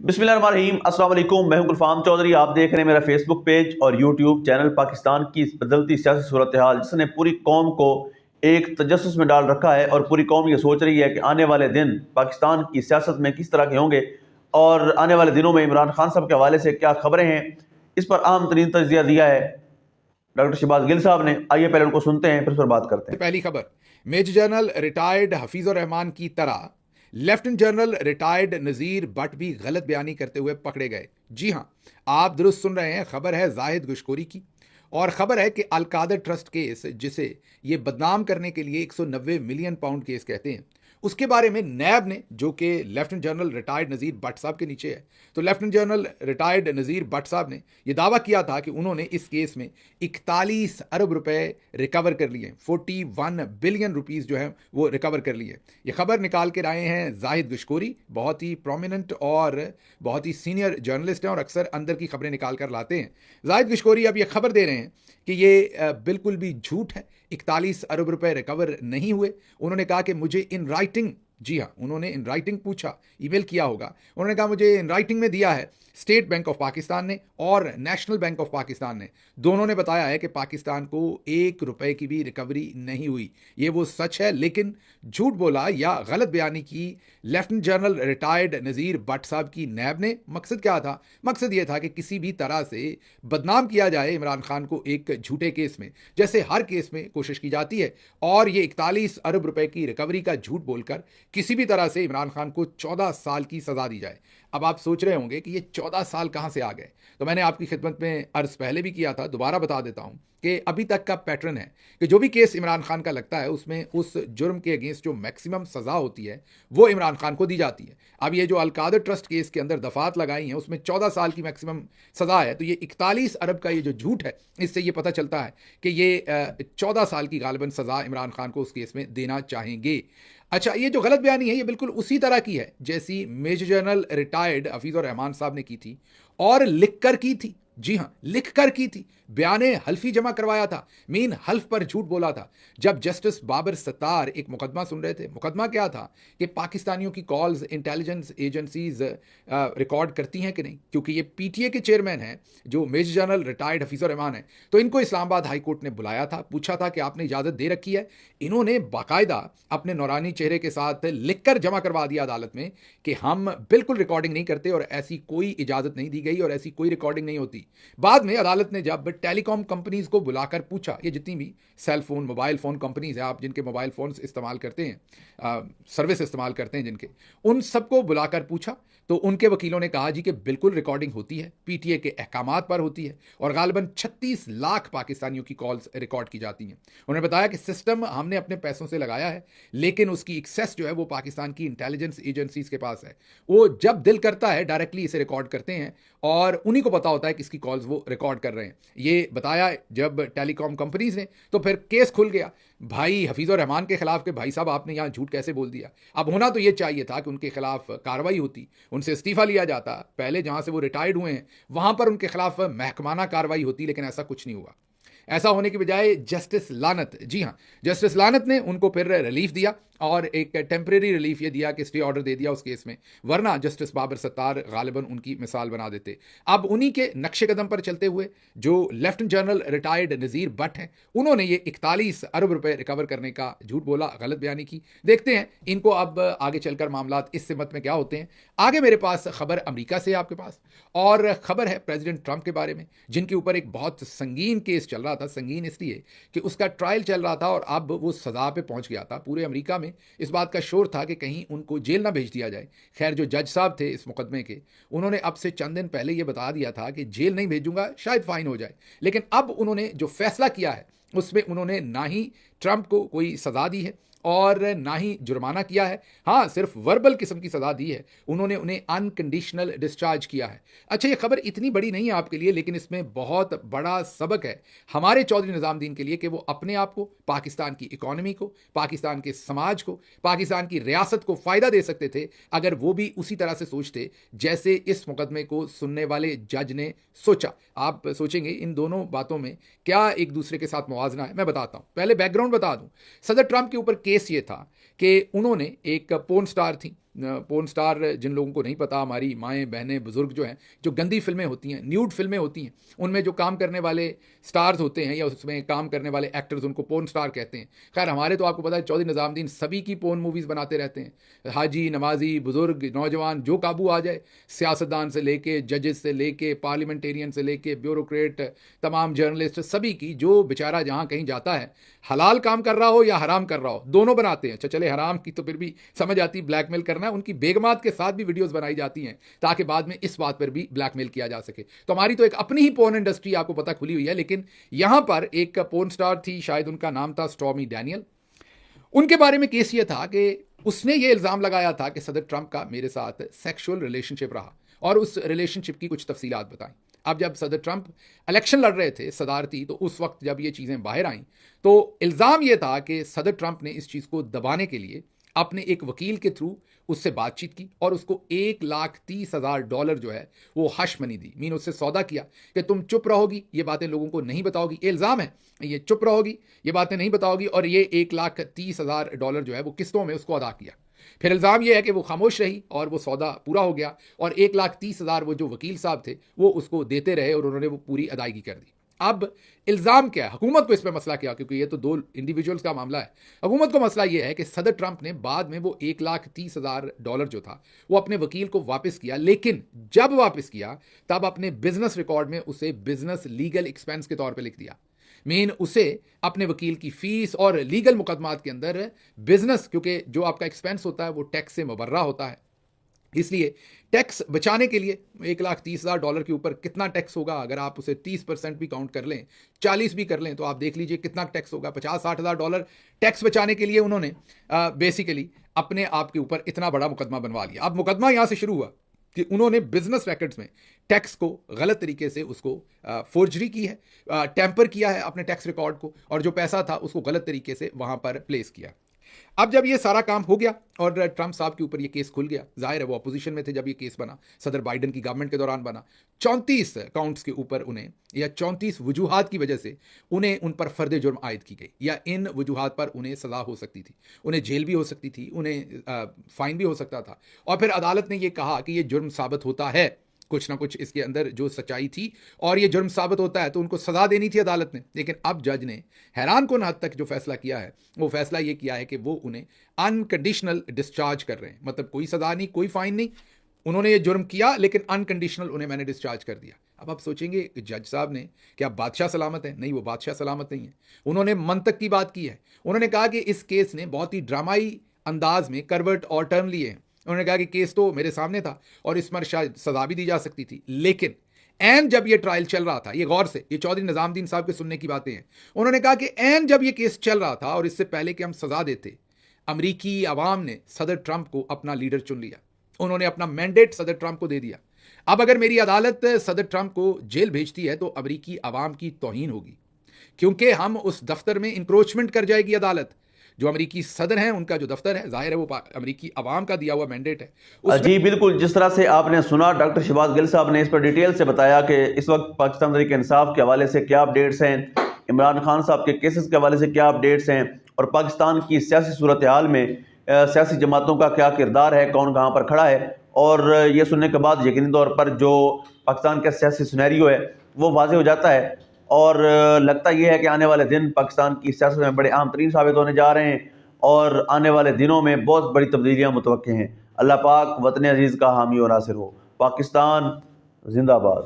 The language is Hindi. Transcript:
बिस्मिल्लाहिर्रहमानिर्रहीम, अस्सलाम वालेकुम। मैं हूं गुलफाम चौधरी। आप देख रहे हैं मेरा फेसबुक पेज और यूट्यूब चैनल। पाकिस्तान की इस बदलती सियासी सूरत हाल जिसने पूरी कौम को एक तजस्सुस में डाल रखा है और पूरी कौम ये सोच रही है कि आने वाले दिन पाकिस्तान की सियासत में किस तरह के होंगे और आने वाले दिनों में इमरान खान साहब के हवाले से क्या खबरें हैं, इस पर अहम तरीन तजिया दिया है डॉक्टर शहबाज गिल साहब ने। आइए पहले उनको सुनते हैं, फिर उस पर बात करते हैं। पहली खबर, major general retired Hafizur Rehman की तरह lieutenant general retired Nazir Butt भी गलत बयानी करते हुए पकड़े गए। जी हां, आप दुरुस्त सुन रहे हैं। खबर है जाहिद गुशकोरी की और खबर है कि अलकादर ट्रस्ट केस, जिसे ये बदनाम करने के लिए 190 मिलियन पाउंड केस कहते हैं, उसके बारे में नैब ने, जो कि lieutenant general retired Nazir Butt साहब के नीचे है, तो lieutenant general retired Nazir Butt साहब ने यह दावा किया था कि उन्होंने इस केस में 41 अरब रुपए रिकवर कर लिए। 41 बिलियन रुपीस जो है वो रिकवर कर लिए। ये खबर निकाल कर आए हैं जाहिद गुशकोरी, बहुत ही प्रोमिनेंट और बहुत ही सीनियर जर्नलिस्ट हैं और अक्सर अंदर की खबरें निकाल कर लाते हैं। जाहिद गुशकोरी अब ये खबर दे रहे हैं कि ये बिल्कुल भी झूठ है, 41 अरब रुपए रिकवर नहीं हुए। उन्होंने कहा कि मुझे इन राइटिंग, जी हाँ, उन्होंने इन राइटिंग पूछा, ईमेल किया होगा, उन्होंने कहा मुझे इन राइटिंग में दिया है स्टेट बैंक ऑफ पाकिस्तान ने और नेशनल बैंक ऑफ पाकिस्तान ने, दोनों ने बताया है कि पाकिस्तान को 1 रुपए की भी रिकवरी नहीं हुई। ये वो सच है, लेकिन झूठ बोला या गलत बयानी की lieutenant general retired Nazir Butt साहब की नैब ने। मकसद क्या था? मकसद ये था कि किसी भी तरह से बदनाम किया जाए इमरान खान को एक झूठे केस में, जैसे हर केस में कोशिश की जाती है, और ये 41 अरब रुपए की रिकवरी का झूठ बोलकर किसी भी तरह से इमरान खान को 14 साल की सजा दी जाए। अब आप सोच रहे होंगे कि ये 14 साल कहां से आ गए, तो मैंने आपकी खिदमत में अर्ज पहले भी किया था, दोबारा बता देता हूं कि अभी तक का पैटर्न है कि जो भी केस इमरान खान का लगता है उसमें उस जुर्म के अगेंस्ट जो मैक्सिमम सजा होती है वो इमरान खान को दी जाती है। अब ये जो अलकादर ट्रस्ट केस के अंदर दफात लगाई हैं उसमें 14 साल की मैक्सिमम सजा है, तो ये 41 अरब का ये जो झूठ है, इससे ये पता चलता है कि ये 14 साल की गालिबन सजा इमरान खान को उस केस में देना चाहेंगे। अच्छा, ये जो गलत बयानी है ये बिल्कुल उसी तरह की है जैसी major general retired Hafizur Rehman साहब ने की थी और लिख कर की थी। जी हां, लिख कर की थी, बयाने हल्फी जमा करवाया था, मीन हल्फ पर झूठ बोला था। जब जस्टिस बाबर सत्तार एक मुकदमा सुन रहे थे, मुकदमा क्या था कि पाकिस्तानियों की कॉल्स इंटेलिजेंस एजेंसीज रिकॉर्ड करती हैं कि नहीं, क्योंकि ये पीटीए के चेयरमैन हैं जो major general retired Hafizur Rehman है। तो इनको इस्लामाबाद हाई कोर्ट ने बुलाया था, पूछा था कि आपने इजाज़त दे रखी है। इन्होंने बाकायदा अपने नौरानी चेहरे के साथ लिख कर जमा करवा दिया अदालत में कि हम बिल्कुल रिकॉर्डिंग नहीं करते और ऐसी कोई इजाज़त नहीं दी गई और ऐसी कोई रिकॉर्डिंग नहीं होती। बाद में अदालत ने जब टेलीकॉम कंपनीज को बुलाकर पूछा, ये जितनी भी cell phone mobile phone companies हैं, आप जिनके मोबाइल फ़ोन्स इस्तेमाल करते हैं, सर्विस इस्तेमाल करते हैं जिनके, उन सबको बुलाकर पूछा तो उनके वकीलों ने कहा जी कि बिल्कुल रिकॉर्डिंग होती है, पीटीए के अहकामात पर होती है और गालिबन 36 लाख पाकिस्तानियों की कॉल्स रिकॉर्ड की जाती हैं। उन्होंने बताया कि सिस्टम हमने अपने पैसों से लगाया है, लेकिन उसकी एक्सेस जो है वो पाकिस्तान की इंटेलिजेंस एजेंसीज के पास है। वो जब दिल करता है डायरेक्टली इसे रिकॉर्ड करते हैं और उन्हीं को पता होता है किसकी कॉल्स वो रिकॉर्ड कर रहे हैं। ये बताया जब टेलीकॉम कंपनीज ने, तो फिर केस खुल गया भाई हफीजुर रहमान के खिलाफ के भाई साहब आपने यहाँ झूठ कैसे बोल दिया। अब होना तो ये चाहिए था कि उनके खिलाफ कार्रवाई होती, उनसे इस्तीफा लिया जाता, पहले जहाँ से वो रिटायर्ड हुए हैं वहाँ पर उनके खिलाफ महकमाना कार्रवाई होती, लेकिन ऐसा कुछ नहीं हुआ। ऐसा होने की बजाय जस्टिस लानत, जी हाँ, जस्टिस लानत ने उनको फिर रिलीफ दिया और एक टेम्परेरी रिलीफ ये दिया कि स्टे ऑर्डर दे दिया उस केस में, वरना जस्टिस बाबर सत्तार गालिबन उनकी मिसाल बना देते। अब उन्हीं के नक्शे कदम पर चलते हुए जो lieutenant general retired Nazir Butt हैं, उन्होंने ये 41 अरब रुपए रिकवर करने का झूठ बोला, गलत बयानी की। देखते हैं इनको अब आगे चलकर मामला इस सिमत में क्या होते हैं। आगे मेरे पास खबर अमेरिका से आपके पास, और खबर है प्रेसिडेंट ट्रंप के बारे में, जिनके ऊपर एक बहुत संगीन केस चल रहा था। संगीन इसलिए कि उसका ट्रायल चल रहा था और अब वो सजा पे पहुंच गया था। पूरे अमेरिका में इस बात का शोर था कि कहीं उनको जेल ना भेज दिया जाए। खैर, जो जज साहब थे इस मुकदमे के, उन्होंने अब से चंद दिन पहले ये बता दिया था कि जेल नहीं भेजूंगा, शायद फाइन हो जाए। लेकिन अब उन्होंने जो फैसला किया है उसमें उन्होंने ना ही ट्रंप को कोई सजा दी है और ना ही जुर्माना किया है। हाँ, सिर्फ वर्बल किस्म की सजा दी है, उन्होंने उन्हें अनकंडीशनल डिस्चार्ज किया है। अच्छा, ये खबर इतनी बड़ी नहीं है आपके लिए, लेकिन इसमें बहुत बड़ा सबक है हमारे चौधरी निज़ामुद्दीन के लिए कि वो अपने आप को, पाकिस्तान की इकॉनमी को, पाकिस्तान के समाज को, पाकिस्तान की रियासत को फ़ायदा दे सकते थे अगर वो भी उसी तरह से सोचते जैसे इस मुकदमे को सुनने वाले जज ने सोचा। आप सोचेंगे इन दोनों बातों में क्या एक दूसरे के साथ मुवाजना है। मैं बताता हूँ, पहले बैकग्राउंड बता दूँ। सदर ट्रंप के ऊपर केस ये था कि उन्होंने, एक पोर्न स्टार थी पोर्न स्टार जिन लोगों को नहीं पता, हमारी माएँ बहनें बुजुर्ग जो हैं, जो गंदी फिल्में होती हैं, न्यूड फिल्में होती हैं, उनमें जो काम करने वाले स्टार्स होते हैं या उसमें काम करने वाले एक्टर्स, उनको पोर्न स्टार कहते हैं। खैर हमारे तो आपको पता है चौधरी निज़ामुद्दीन सभी की पोर्न मूवीज़ बनाते रहते हैं। हाजी, नमाजी, बुजुर्ग, नौजवान जो काबू आ जाए, सियासतदान से लेके जजेस से लेके पार्लियामेंटेरियन से लेके ब्यूरोक्रेट, तमाम जर्नलिस्ट, सभी की जो बेचारा जहाँ कहीं जाता है, हलाल काम कर रहा हो या हराम कर रहा हो, दोनों बनाते हैं। अच्छा चले हराम की तो फिर भी समझ आती, ब्लैकमेल करना है, उनकी बेगमात के साथ भी वीडियोस बनाई जाती हैं ताकि बाद में इस बात पर भी ब्लैकमेल किया जा सके। तो हमारी तो एक अपनी ही पोर्न इंडस्ट्री आपको पता खुली हुई है। लेकिन यहां पर एक पोर्न स्टार थी, शायद उनका नाम था स्टॉर्मी डैनियल। उनके बारे में केस ये था कि उसने ये इल्ज़ाम लगाया था कि सदर ट्रंप का मेरे साथ सेक्सुअल रिलेशनशिप रहा और उस रिलेशनशिप की कुछ तफसीलात बताई। अब जब सदर ट्रंप इलेक्शन लड़ रहे थे सदारती, तो उस वक्त जब ये चीज़ें बाहर आईं तो इल्ज़ाम ये था कि सदर ट्रंप ने इस चीज़ को दबाने के लिए अपने एक वकील के थ्रू उससे बातचीत की और उसको $1,30,000 जो है वो हश मनी दी। मीन उससे सौदा किया कि तुम चुप रहोगी, ये बातें लोगों को नहीं बताओगी, ये इल्ज़ाम है, ये चुप रहोगी, ये बातें नहीं बताओगी, और ये $1,30,000 जो है वो किस्तों में उसको अदा किया। फिर इल्ज़ाम यह है कि वो खामोश रही और वो सौदा पूरा हो गया और 1,30,000 वो जो वकील साहब थे वो उसको देते रहे और उन्होंने वो पूरी अदायगी कर दी। अब इल्ज़ाम क्या है, हुकूमत को इस पर मसला क्या, क्योंकि ये तो दो इंडिविजुअल्स का मामला है। हुकूमत को मसला ये है कि सदर ट्रंप ने बाद में वो $1,30,000 जो था वो अपने वकील को वापस किया, लेकिन जब वापस किया तब अपने बिजनेस रिकॉर्ड में उसे बिजनेस लीगल एक्सपेंस के तौर पर लिख दिया। मेन उसे अपने वकील की फीस और लीगल मुकदमात के अंदर बिजनेस, क्योंकि जो आपका एक्सपेंस होता है वो टैक्स से मुबर्रा होता है, इसलिए टैक्स बचाने के लिए $1,30,000 के ऊपर कितना टैक्स होगा, अगर आप उसे 30% भी काउंट कर लें, 40 भी कर लें, तो आप देख लीजिए कितना टैक्स होगा। $50,000-60,000 टैक्स बचाने के लिए उन्होंने बेसिकली अपने आप के ऊपर इतना बड़ा मुकदमा बनवा लिया। अब मुकदमा यहां से शुरू हुआ कि उन्होंने बिजनेस रिकॉर्ड्स में टैक्स को गलत तरीके से उसको फोर्जरी की है, टैंपर किया है अपने टैक्स रिकॉर्ड को, और जो पैसा था उसको गलत तरीके से वहां पर प्लेस किया। अब जब ये सारा काम हो गया और ट्रंप साहब के ऊपर ये केस खुल गया, जाहिर है वो अपोजिशन में थे जब ये केस बना, सदर बाइडन की गवर्नमेंट के दौरान बना, 34 काउंट्स के ऊपर उन्हें, या 34 वजूहात की वजह से उन्हें उन पर फर्द जुर्म आयद की गई, या इन वजूहात पर उन्हें सज़ा हो सकती थी, उन्हें जेल भी हो सकती थी, उन्हें फाइन भी हो सकता था। और फिर अदालत ने यह कहा कि यह जुर्म साबित होता है, कुछ ना कुछ इसके अंदर जो सच्चाई थी और ये जुर्म साबित होता है, तो उनको सज़ा देनी थी अदालत ने। लेकिन अब जज ने हैरान कुन हद तक जो फैसला किया है, वो फैसला ये किया है कि वो उन्हें अनकंडीशनल डिस्चार्ज कर रहे हैं, मतलब कोई सज़ा नहीं, कोई फाइन नहीं, उन्होंने ये जुर्म किया लेकिन अनकंडीशनल उन्हें मैंने डिस्चार्ज कर दिया। अब आप सोचेंगे जज साहब ने क्या बादशाह सलामत है? नहीं, वो बादशाह सलामत नहीं है। उन्होंने मंतक की बात की है। उन्होंने कहा कि इस केस ने बहुत ही ड्रामाई अंदाज में करवट और टर्न लिए हैं। उन्होंने कहा कि केस तो मेरे सामने था और इस पर शायद सजा भी दी जा सकती थी, लेकिन एन जब ये ट्रायल चल रहा था, ये गौर से, ये चौधरी निजामुद्दीन साहब के सुनने की बातें हैं, उन्होंने कहा कि एन जब ये केस चल रहा था और इससे पहले कि हम सजा देते, अमरीकी अवाम ने सदर ट्रंप को अपना लीडर चुन लिया, उन्होंने अपना मैंडेट सदर ट्रंप को दे दिया। अब अगर मेरी अदालत सदर ट्रंप को जेल भेजती है तो अमरीकी अवाम की तौहीन होगी, क्योंकि हम उस दफ्तर में इंक्रोचमेंट कर जाएगी अदालत। जो अमरीकी सदर हैं उनका जो दफ्तर है, जाहिर है वो अमरीकी अवाम का दिया हुआ मैंडेट है। जी बिल्कुल, जिस तरह से आपने सुना, डॉक्टर शहबाज गिल साहब ने इस पर डिटेल से बताया कि इस वक्त पाकिस्तान तहरीक इंसाफ के हवाले से क्या अपडेट्स हैं, इमरान खान साहब के केसेस के हवाले से क्या अपडेट्स हैं, और पाकिस्तान की सियासी सूरत हाल में सियासी जमातों का क्या किरदार है, कौन कहाँ पर खड़ा है। और ये सुनने के बाद यकीनी तौर पर जो पाकिस्तान का सियासी सिनेरियो है वो वाज़ेह हो जाता है, और लगता यह है कि आने वाले दिन पाकिस्तान की सियासत में बड़े अहम तरीन साबित होने जा रहे हैं और आने वाले दिनों में बहुत बड़ी तब्दीलियाँ मुतवक्के हैं। अल्लाह पाक वतन अजीज़ का हामी और नासिर हो। पाकिस्तान जिंदाबाद।